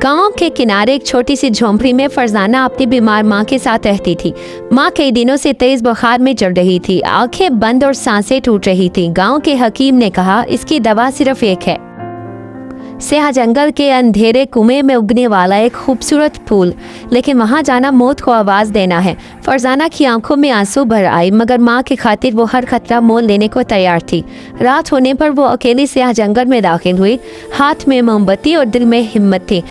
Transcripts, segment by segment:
गांव के किनारे एक छोटी सी झोंपड़ी में फरजाना अपनी बीमार माँ के साथ रहती थी। माँ कई दिनों से तेज बुखार में चढ़ रही थी, आंखें बंद और सांसें टूट रही थी। गांव के हकीम ने कहा इसकी दवा सिर्फ एक है, स्याह जंगल के अंधेरे कुएं में उगने वाला एक खूबसूरत फूल, लेकिन वहां जाना मौत को आवाज देना है। फरजाना की आंखों में आंसू भर आए, मगर माँ की खातिर वो हर खतरा मोल लेने को तैयार थी। रात होने पर वो अकेली स्याह जंगल में दाखिल हुई, हाथ में मोमबत्ती और दिल में हिम्मत थी।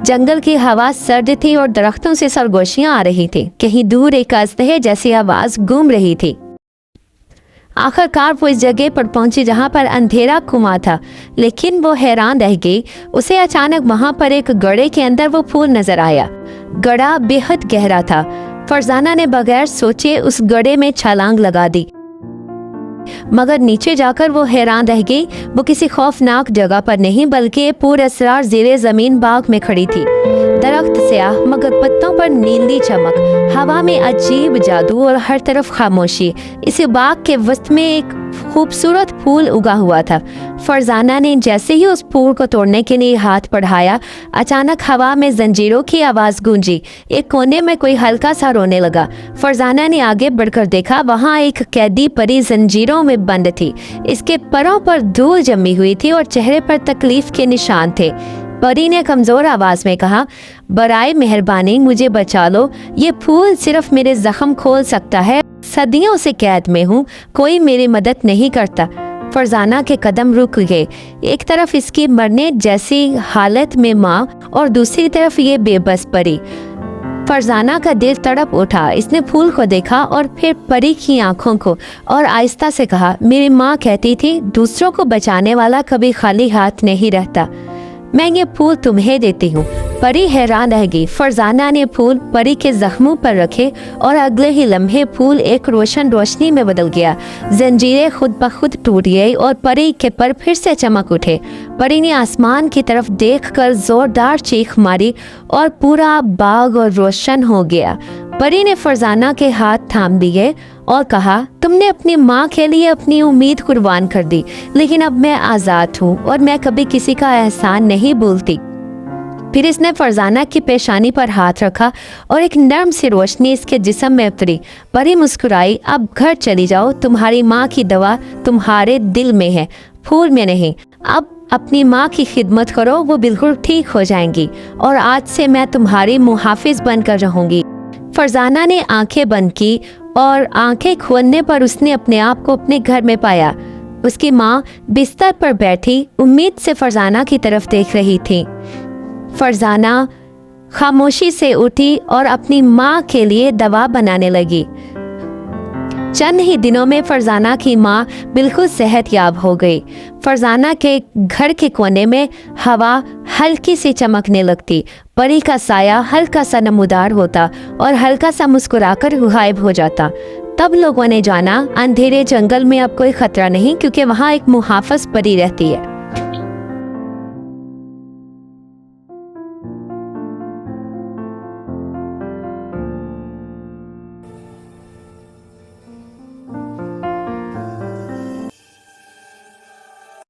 जंगल की हवा सर्द थी और दरख्तों से सरगोशियां आ रही थी। कहीं दूर एक अजदहे जैसी आवाज गूंज रही थी। आखिरकार वो इस जगह पर पहुंची जहां पर अंधेरा कुआं था, लेकिन वो हैरान रह गई। उसे अचानक वहां पर एक गड्ढे के अंदर वो फूल नजर आया। गड्ढा बेहद गहरा था। फरजाना ने बगैर सोचे उस गड्ढे में छलांग लगा दी, मगर नीचे जाकर वो हैरान रह गई। वो किसी खौफनाक जगह पर नहीं, बल्कि पुरअसरार ज़ेरे ज़मीन बाग में खड़ी थी। दरख्त स्याह, मगर पत्तों पर नीली चमक, हवा में अजीब जादू और हर तरफ खामोशी। इस बाग के वस्त में एक खूबसूरत फूल उगा हुआ था। फरजाना ने जैसे ही उस फूल को तोड़ने के लिए हाथ बढ़ाया, अचानक हवा में जंजीरों की आवाज़ गूंजी। एक कोने में कोई हल्का सा रोने लगा। फरजाना ने आगे बढ़कर देखा, वहाँ एक कैदी परी जंजीरों में बंद थी। इसके परों पर धूल जमी हुई थी और चेहरे पर तकलीफ के निशान थे। परी ने कमज़ोर आवाज़ में कहा, बराए मेहरबानी मुझे बचा लो, ये फूल सिर्फ मेरे जख्म खोल सकता है। सदियों से कैद में हूँ, कोई मेरी मदद नहीं करता। फरजाना के कदम रुक गए। एक तरफ इसकी मरने जैसी हालत में माँ और दूसरी तरफ ये बेबस परी। फरजाना का दिल तड़प उठा। इसने फूल को देखा और फिर परी की आंखों को, और आहिस्ता से कहा, मेरी माँ कहती थी दूसरों को बचाने वाला कभी खाली हाथ नहीं रहता। मैं ये फूल तुम्हें देती हूँ। परी हैरान रह गई। फरजाना ने फूल परी के जख्मों पर रखे और अगले ही लम्हे फूल एक रोशन रोशनी में बदल गया। जंजीरें खुद ब खुद टूट गई और परी के पर फिर से चमक उठे। परी ने आसमान की तरफ देखकर जोरदार चीख मारी और पूरा बाग और रोशन हो गया। परी ने फरजाना के हाथ थाम दिए और कहा, तुमने अपनी माँ के लिए अपनी उम्मीद कुर्बान कर दी, लेकिन अब मैं आज़ाद हूँ और मैं कभी किसी का एहसान नहीं भूलती। फिर इसने फरजाना की पेशानी पर हाथ रखा और एक नर्म सी रोशनी इसके जिस्म में उतरी। परी मुस्कुराई, अब घर चली जाओ, तुम्हारी माँ की दवा तुम्हारे दिल में है, फूल में नहीं। अब अपनी माँ की खिदमत करो, वो बिल्कुल ठीक हो जाएंगी और आज से मैं तुम्हारी मुहाफिज बनकर रहूंगी। फरजाना ने आंखें बंद की और आंखें खोलने पर उसने अपने आप को अपने घर में पाया। उसकी माँ बिस्तर पर बैठी उम्मीद से फरजाना की तरफ देख रही थी। फरजाना खामोशी से उठी और अपनी माँ के लिए दवा बनाने लगी। चंद ही दिनों में फरजाना की माँ बिल्कुल सेहतयाब हो गई। फरजाना के घर के कोने में हवा हल्की सी चमकने लगती। परी का साया हल्का सा नमूदार होता और हल्का सा मुस्कुराकर गायब हो जाता। तब लोगों ने जाना अंधेरे जंगल में अब कोई खतरा नहीं, क्योंकि वहाँ एक मुहाफ़िज़ परी रहती है।